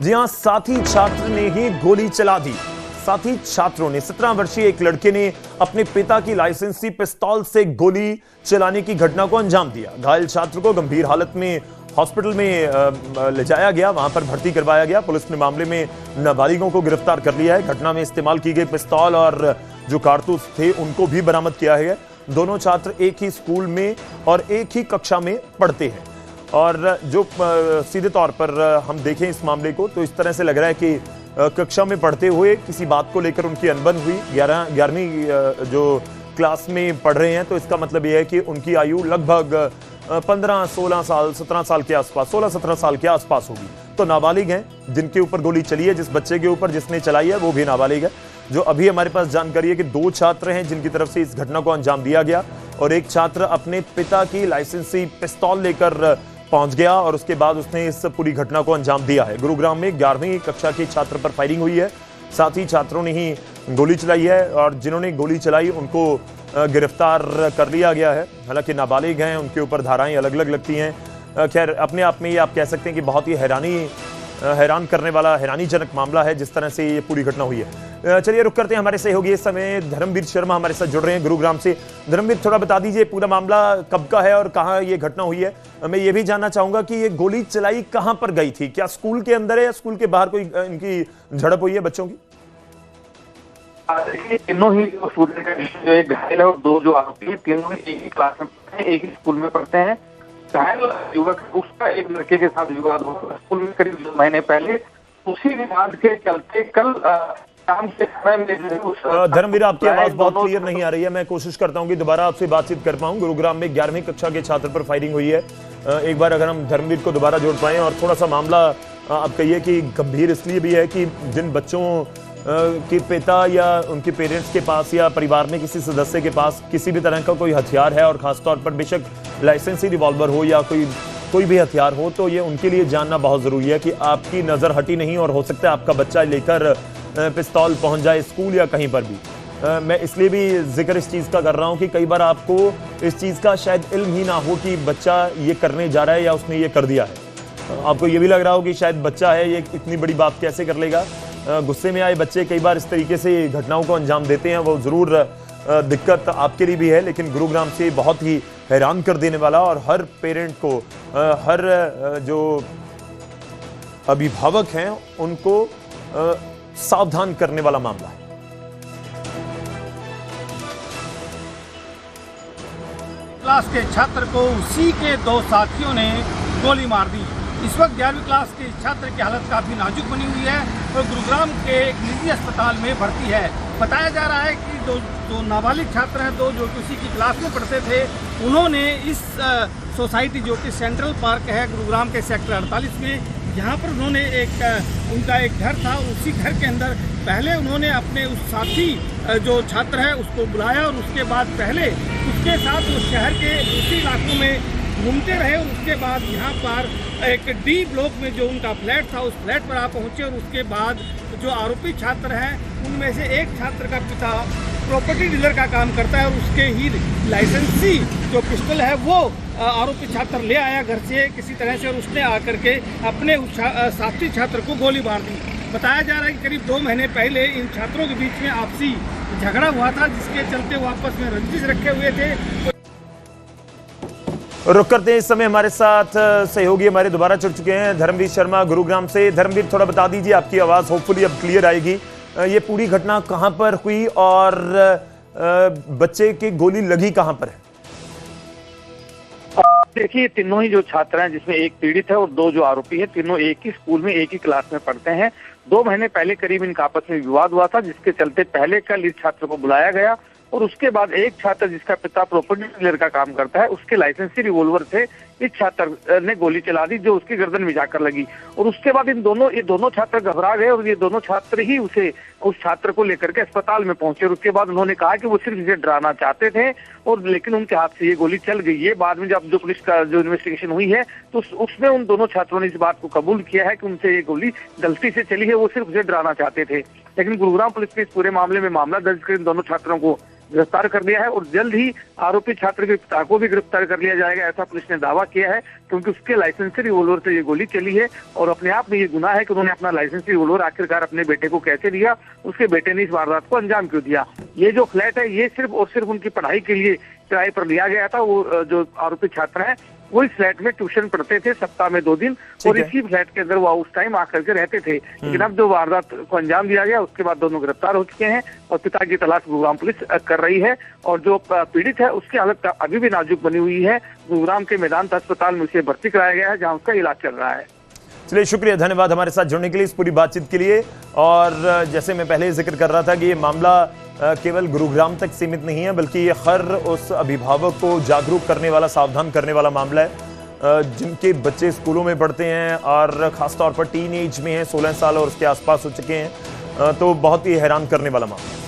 जी हां, साथी छात्र ने ही गोली चला दी। साथी छात्रों ने 17 वर्षीय एक लड़के ने अपने पिता की लाइसेंसी पिस्तौल से गोली चलाने की घटना को अंजाम दिया। घायल छात्र को गंभीर हालत में हॉस्पिटल में ले जाया गया, वहां पर भर्ती करवाया गया। पुलिस ने मामले में नाबालिगों को गिरफ्तार कर लिया है। घटना में इस्तेमाल की गई पिस्तौल और जो कारतूस थे उनको भी बरामद किया है। दोनों छात्र एक ही स्कूल में और एक ही कक्षा में पढ़ते हैं। और जो सीधे तौर पर हम देखें इस मामले को तो इस तरह से लग रहा है कि कक्षा में पढ़ते हुए किसी बात को लेकर उनकी अनबन हुई। 11वीं जो क्लास में पढ़ रहे हैं तो इसका मतलब यह है कि उनकी आयु लगभग 15-16 साल 17 साल के आसपास 16-17 साल के आसपास होगी। तो नाबालिग हैं जिनके ऊपर गोली चली है, जिस बच्चे के ऊपर जिसने चलाई है वो भी नाबालिग है। जो अभी हमारे पास जानकारी है कि 2 छात्र हैं जिनकी तरफ से इस घटना को अंजाम दिया गया और एक छात्र अपने पिता की लाइसेंसी पिस्तौल लेकर पहुंच गया और उसके बाद उसने इस पूरी घटना को अंजाम दिया है। गुरुग्राम में 11वीं कक्षा के छात्र पर फायरिंग हुई है। साथ ही छात्रों ने ही गोली चलाई है और जिन्होंने गोली चलाई उनको गिरफ्तार कर लिया गया है। हालांकि नाबालिग हैं, उनके ऊपर धाराएं अलग अलग लगती हैं। खैर, अपने आप में ये आप कह सकते हैं कि बहुत ही हैरान करने वाला, हैरानीजनक मामला है जिस तरह से ये पूरी घटना हुई है। चलिए रुक करते हैं, हमारे सहयोगी इस समय धर्मवीर शर्मा हमारे साथ जुड़ रहे हैं गुरुग्राम से। धर्मवीर, थोड़ा बता दीजिए पूरा मामला कब का है और कहाँ ये घटना हुई है। मैं ये भी जानना चाहूंगा कि ये गोली चलाई कहाँ पर गई थी, क्या स्कूल के अंदर है या स्कूल के बाहर कोई इनकी झड़प हुई है बच्चों की? तीनों ही स्टूडेंट का जो एक घायल है और 2 जो आरोपी है, तीनों ही एक ही क्लास में पढ़ते हैं, एक ही स्कूल में पढ़ते हैं। घायल युवक उसका एक लड़के के साथ विवाद हुआ स्कूल में करीब 2 महीने पहले। उसी विवाद के चलते कल शाम के समय में धर्मवीर, आपकी आवाज बहुत क्लियर नहीं आ रही है। मैं कोशिश करता हूं कि दोबारा आपसे बातचीत कर पाऊं। गुरुग्राम में 11वीं कक्षा के छात्र पर फायरिंग हुई है। एक बार अगर हम धर्मवीर को दोबारा जोड़ पाए और थोड़ा सा मामला आप कहिए कि गंभीर इसलिए भी है कि जिन बच्चों के पिता या उनके पेरेंट्स के पास या परिवार में किसी सदस्य के पास किसी भी तरह का कोई हथियार है और खासतौर पर बेशक लाइसेंसी रिवॉल्वर हो या कोई भी हथियार हो, तो ये उनके लिए जानना बहुत जरूरी है कि आपकी नजर हटी नहीं और हो सकता है आपका बच्चा लेकर पिस्तौल पहुंच जाए स्कूल या कहीं पर भी। मैं इसलिए भी जिक्र इस चीज का कर रहा हूं कि कई बार आपको इस चीज का शायद इल्म ही ना हो कि बच्चा ये करने जा रहा है या उसने ये कर दिया है। आपको ये भी लग रहा हो कि शायद बच्चा है, ये इतनी बड़ी बात कैसे कर लेगा। गुस्से में आए बच्चे कई बार इस तरीके से घटनाओं को अंजाम देते हैं। वो जरूर दिक्कत आपके लिए भी है, लेकिन गुरुग्राम से बहुत ही हैरान कर देने वाला और हर पेरेंट को, हर जो अभिभावक हैं उनको सावधान करने वाला मामला है। क्लास के छात्र को उसी के 2 साथियों ने गोली मार दी। इस वक्त 11वीं क्लास के छात्र की हालत काफी नाजुक बनी हुई है और गुरुग्राम के एक निजी अस्पताल में भर्ती है। बताया जा रहा है कि दो नाबालिग छात्र हैं, 2 जो उसी की क्लास में पढ़ते थे, उन्होंने इस सोसाइटी जो कि सेंट्रल पार्क है गुरुग्राम के सेक्टर 48 में, यहाँ पर उन्होंने उनका एक घर था। उसी घर के अंदर पहले उन्होंने अपने उस साथी जो छात्र है उसको बुलाया और उसके बाद पहले उसके साथ उस शहर के उसी इलाकों में घूमते रहे और उसके बाद यहाँ पर एक डी ब्लॉक में जो उनका फ्लैट था उस फ्लैट पर आप पहुँचे और उसके बाद जो आरोपी छात्र हैं उनमें से एक छात्र का पिता प्रॉपर्टी डीलर का काम करता है और उसके ही लाइसेंसी जो पिस्टल है वो आरोपी छात्र ले आया घर से किसी तरह से और उसने आकर के अपने साथी छात्र को गोली मार दी। बताया जा रहा है कि करीब 2 महीने पहले इन छात्रों के बीच में आपसी झगड़ा हुआ था जिसके चलते वो आपस में रंजिश रखे हुए थे। रुक करते हैं, इस समय हमारे साथ सहयोगी हमारे दोबारा जुड़ चुके हैं धर्मवीर शर्मा गुरुग्राम से। धर्मवीर, थोड़ा बता दीजिए, आपकी आवाज होपफुली अब क्लियर आएगी। ये पूरी घटना कहां पर हुई और बच्चे की गोली लगी कहां पर है? देखिए, तीनों ही जो छात्र हैं जिसमें एक पीड़ित है और 2 जो आरोपी है, तीनों एक ही स्कूल में एक ही क्लास में पढ़ते हैं। 2 महीने पहले करीब इनका आपस में विवाद हुआ था जिसके चलते पहले कल इस छात्र को बुलाया गया और उसके बाद एक छात्र जिसका पिता प्रॉपर्टी डीलर का काम करता है उसके लाइसेंसी रिवॉल्वर से इस छात्र ने गोली चला दी जो उसकी गर्दन में जाकर लगी और उसके बाद ये दोनों छात्र घबरा गए और ये दोनों छात्र ही उस छात्र को लेकर के अस्पताल में पहुंचे और उसके बाद उन्होंने कहा कि वो सिर्फ इसे डराना चाहते थे और लेकिन उनके हाथ से ये गोली चल गई। ये बाद में जब जो पुलिस का जो इन्वेस्टिगेशन हुई है तो उसमें उन दोनों छात्रों ने इस बात को कबूल किया है कि उनसे ये गोली गलती से चली है, वो सिर्फ उसे डराना चाहते थे। लेकिन गुरुग्राम पुलिस ने इस पूरे मामले में मामला दर्ज कर इन दोनों छात्रों को गिरफ्तार कर लिया है और जल्द ही आरोपी छात्र के पिता को भी गिरफ्तार कर लिया जाएगा, ऐसा पुलिस ने दावा किया है, क्योंकि उसके लाइसेंसी रिवॉल्वर से ये गोली चली है और अपने आप में ये गुनाह है कि उन्होंने अपना लाइसेंसी रिवॉल्वर आखिरकार अपने बेटे को कैसे दिया, उसके बेटे ने इस वारदात को अंजाम क्यों दिया। ये जो फ्लैट है ये सिर्फ और सिर्फ उनकी पढ़ाई के लिए किराए पर लिया गया था। वो जो आरोपी छात्र हैं वो इस फ्लैट में ट्यूशन पढ़ते थे सप्ताह में 2 दिन और इसी फ्लैट के अंदर वो उस टाइम आकर के रहते थे। लेकिन अब जो वारदात को अंजाम दिया गया उसके बाद दोनों गिरफ्तार हो चुके हैं और पिता की तलाश गुरुग्राम पुलिस कर रही है और जो पीड़ित है उसकी हालत अभी भी नाजुक बनी हुई है। गुरुग्राम के मेदांत अस्पताल में उसे भर्ती कराया गया है जहाँ उसका इलाज चल रहा है। चलिए, शुक्रिया, धन्यवाद हमारे साथ जुड़ने के लिए, इस पूरी बातचीत के लिए। और जैसे मैं पहले जिक्र कर रहा था कि ये मामला केवल गुरुग्राम तक सीमित नहीं है, बल्कि ये हर उस अभिभावक को जागरूक करने वाला, सावधान करने वाला मामला है जिनके बच्चे स्कूलों में पढ़ते हैं और खासतौर पर टीन एज में हैं, 16 साल और उसके आसपास हो चुके हैं। तो बहुत ही हैरान करने वाला मामला।